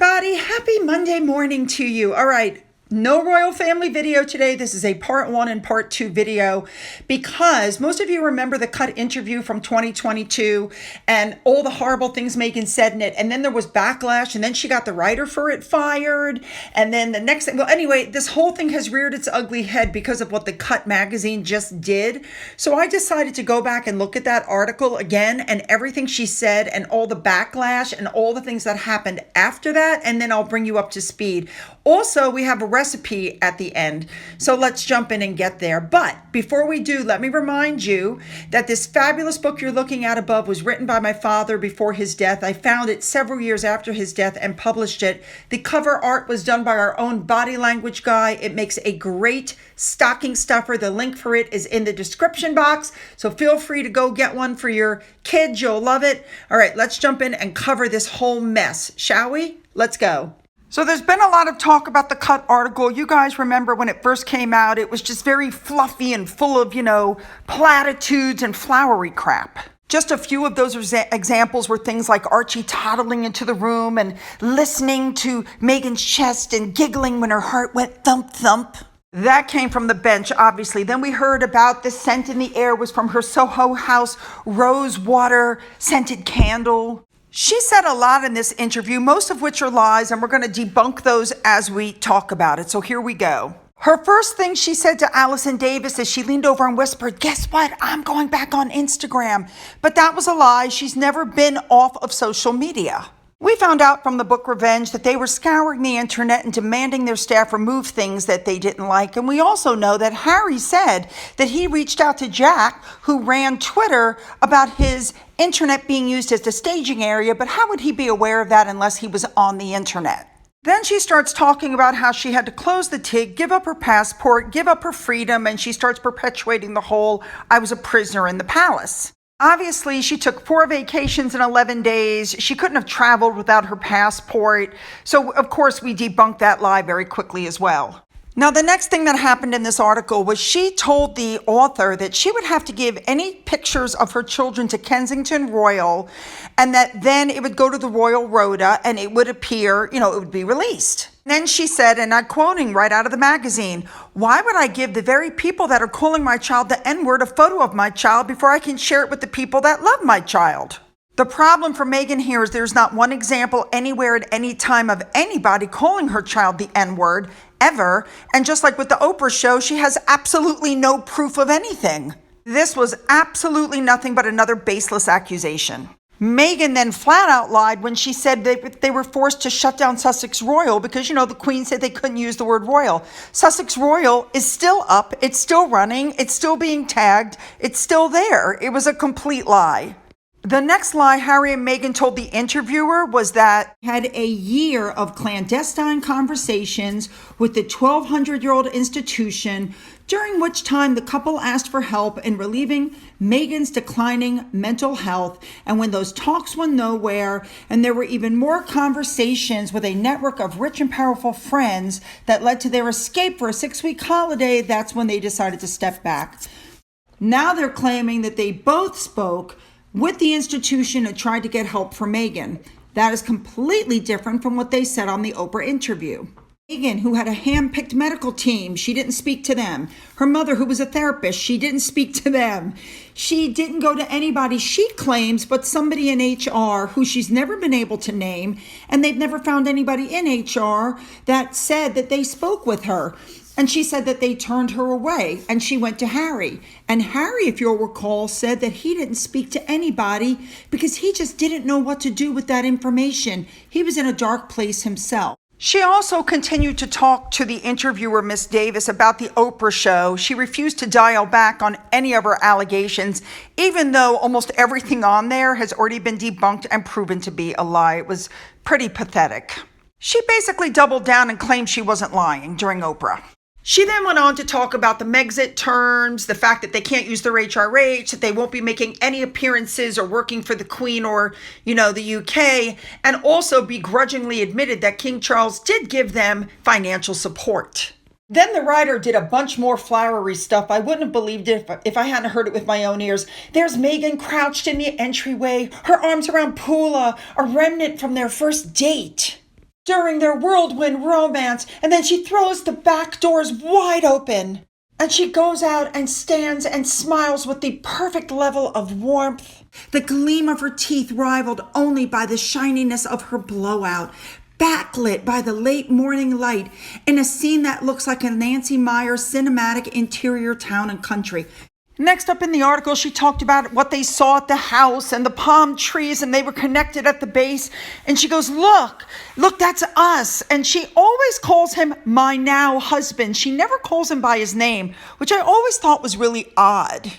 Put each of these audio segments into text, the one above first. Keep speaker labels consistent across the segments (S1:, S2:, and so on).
S1: everybody. Happy Monday morning to you. All right. No royal family video today. This is a part 1 and part 2 video because most of you remember the cut interview from 2022 and all the horrible things Meghan said in it. And then there was backlash and then she got the writer for it fired. And then the next thing, well, anyway, this whole thing has reared its ugly head because of what the Cut magazine just did. So I decided to go back and look at that article again and everything she said and all the backlash and all the things that happened after that. And then I'll bring you up to speed. Also, we have a recipe at the end, so let's jump in and get there. But before we do, let me remind you that this fabulous book you're looking at above was written by my father before his death. I found it several years after his death and published it. The cover art was done by our own body language guy. It makes a great stocking stuffer. The link for it is in the description box, so feel free to go get one for your kids. You'll love it. All right, let's jump in and cover this whole mess, shall we? Let's go. So there's been a lot of talk about the Cut article. You guys remember when it first came out, it was just very fluffy and full of, platitudes and flowery crap. Just a few of those examples were things like Archie toddling into the room and listening to Meghan's chest and giggling when her heart went thump thump. That came from the bench, obviously. Then we heard about the scent in the air was from her Soho House rose water scented candle. She said a lot in this interview, most of which are lies, and we're going to debunk those as we talk about it. So here we go. Her first thing she said to Allison Davis as she leaned over and whispered, "Guess what? I'm going back on Instagram." But that was a lie. She's never been off of social media. We found out from the book Revenge that they were scouring the internet and demanding their staff remove things that they didn't like. And we also know that Harry said that he reached out to Jack, who ran Twitter, about his internet being used as a staging area. But how would he be aware of that unless he was on the internet? Then she starts talking about how she had to close the TIG, give up her passport, give up her freedom, and she starts perpetuating the whole "I was a prisoner in the palace." Obviously, she took 4 vacations in 11 days. She couldn't have traveled without her passport. So, of course, we debunked that lie very quickly as well. Now, the next thing that happened in this article was she told the author that she would have to give any pictures of her children to Kensington Royal and that then it would go to the Royal Rota and it would appear, it would be released. Then she said, and I'm quoting right out of the magazine, "Why would I give the very people that are calling my child the N-word a photo of my child before I can share it with the people that love my child?" The problem for Meghan here is there's not one example anywhere at any time of anybody calling her child the N-word, ever. And just like with the Oprah show, she has absolutely no proof of anything. This was absolutely nothing but another baseless accusation. Meghan then flat out lied when she said that they were forced to shut down Sussex Royal because, the Queen said they couldn't use the word royal. Sussex Royal is still up. It's still running. It's still being tagged. It's still there. It was a complete lie. The next lie Harry and Meghan told the interviewer was that had a year of clandestine conversations with the 1,200-year-old institution, during which time the couple asked for help in relieving Meghan's declining mental health, and when those talks went nowhere, and there were even more conversations with a network of rich and powerful friends that led to their escape for a 6-week holiday, that's when they decided to step back. Now they're claiming that they both spoke with the institution and tried to get help for Meghan. That is completely different from what they said on the Oprah interview. Meghan, who had a hand-picked medical team, she didn't speak to them. Her mother, who was a therapist, she didn't speak to them. She didn't go to anybody, she claims, but somebody in HR who she's never been able to name, and they've never found anybody in HR that said that they spoke with her. And she said that they turned her away and she went to Harry. And Harry, if you'll recall, said that he didn't speak to anybody because he just didn't know what to do with that information. He was in a dark place himself. She also continued to talk to the interviewer, Miss Davis, about the Oprah show. She refused to dial back on any of her allegations, even though almost everything on there has already been debunked and proven to be a lie. It was pretty pathetic. She basically doubled down and claimed she wasn't lying during Oprah. She then went on to talk about the Megxit terms, the fact that they can't use their HRH, that they won't be making any appearances or working for the Queen or, the UK, and also begrudgingly admitted that King Charles did give them financial support. Then the writer did a bunch more flowery stuff. I wouldn't have believed it if I hadn't heard it with my own ears. There's Meghan crouched in the entryway, her arms around Pula, a remnant from their first date. during their whirlwind romance, and then she throws the back doors wide open. And she goes out and stands and smiles with the perfect level of warmth, the gleam of her teeth rivaled only by the shininess of her blowout, backlit by the late morning light in a scene that looks like a Nancy Meyer cinematic interior town and country. Next up in the article, she talked about what they saw at the house and the palm trees, and they were connected at the base. And she goes, look, that's us. And she always calls him my now husband. She never calls him by his name, which I always thought was really odd.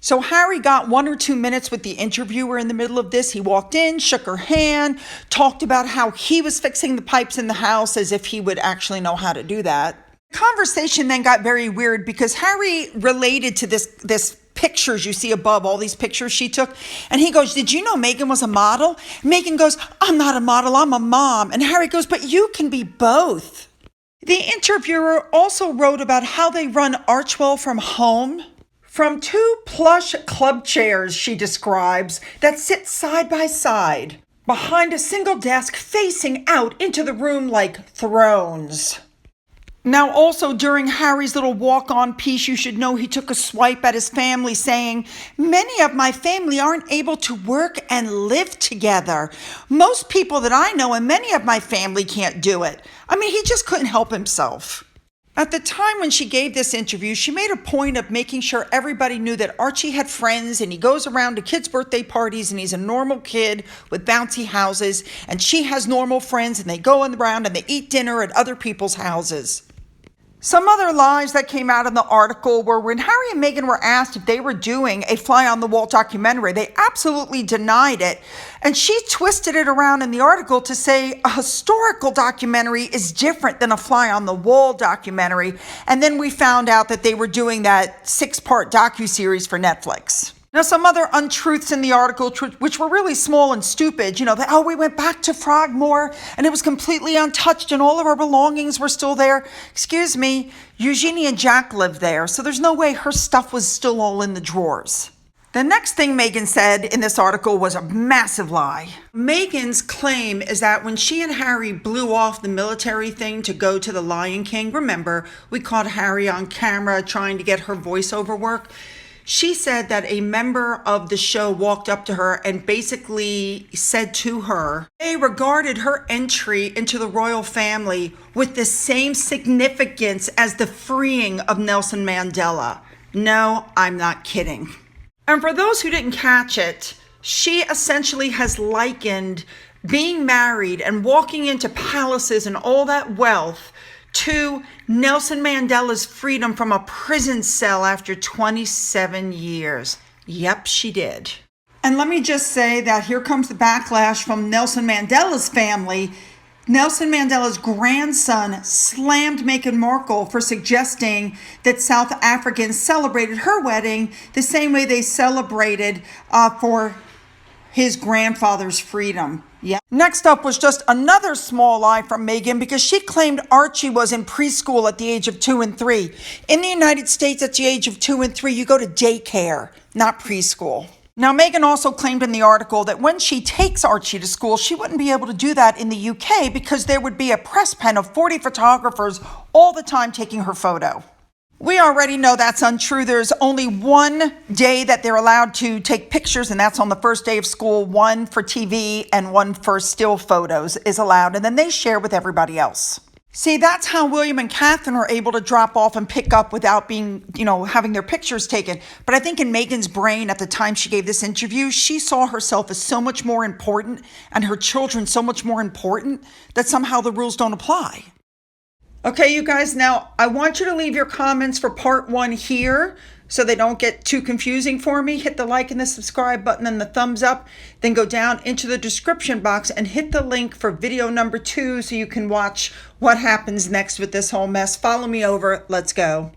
S1: So Harry got 1 or 2 minutes with the interviewer in the middle of this. He walked in, shook her hand, talked about how he was fixing the pipes in the house as if he would actually know how to do that. Conversation then got very weird because Harry related to this pictures you see above, all these pictures she took. And he goes, did you know Meghan was a model? Meghan goes, I'm not a model, I'm a mom. And Harry goes, but you can be both. The interviewer also wrote about how they run Archewell from home. From 2 plush club chairs, she describes, that sit side by side behind a single desk facing out into the room like thrones. Now, also during Harry's little walk-on piece, you should know he took a swipe at his family saying, many of my family aren't able to work and live together. Most people that I know and many of my family can't do it. I mean, he just couldn't help himself. At the time when she gave this interview, she made a point of making sure everybody knew that Archie had friends and he goes around to kids' birthday parties and he's a normal kid with bouncy houses, and she has normal friends and they go around and they eat dinner at other people's houses. Some other lies that came out in the article were when Harry and Meghan were asked if they were doing a fly-on-the-wall documentary, they absolutely denied it. And she twisted it around in the article to say a historical documentary is different than a fly-on-the-wall documentary. And then we found out that they were doing that 6-part docuseries for Netflix. Now, some other untruths in the article, which were really small and stupid, that, we went back to Frogmore and it was completely untouched and all of our belongings were still there. Excuse me, Eugenie and Jack lived there, so there's no way her stuff was still all in the drawers. The next thing Meghan said in this article was a massive lie. Meghan's claim is that when she and Harry blew off the military thing to go to the Lion King, remember, we caught Harry on camera trying to get her voiceover work. She said that a member of the show walked up to her and basically said to her, they regarded her entry into the royal family with the same significance as the freeing of Nelson Mandela. No, I'm not kidding. And for those who didn't catch it, she essentially has likened being married and walking into palaces and all that wealth to Nelson Mandela's freedom from a prison cell after 27 years. Yep, she did. And let me just say that here comes the backlash from Nelson Mandela's family. Nelson Mandela's grandson slammed Meghan Markle for suggesting that South Africans celebrated her wedding the same way they celebrated for his grandfather's freedom. Yeah. Next up was just another small lie from Meghan because she claimed Archie was in preschool at the age of 2 and 3. In the United States, at the age of 2 and 3, you go to daycare, not preschool. Now, Meghan also claimed in the article that when she takes Archie to school, she wouldn't be able to do that in the UK because there would be a press pen of 40 photographers all the time taking her photo. We already know that's untrue. There's only one day that they're allowed to take pictures, and that's on the first day of school. One for TV and one for still photos is allowed, and then they share with everybody else. See, that's how William and Catherine are able to drop off and pick up without being, having their pictures taken. But I think in Meghan's brain at the time she gave this interview, she saw herself as so much more important and her children so much more important that somehow the rules don't apply. Okay, you guys, now I want you to leave your comments for part 1 here so they don't get too confusing for me. Hit the like and the subscribe button and the thumbs up. Then go down into the description box and hit the link for video number 2 so you can watch what happens next with this whole mess. Follow me over. Let's go.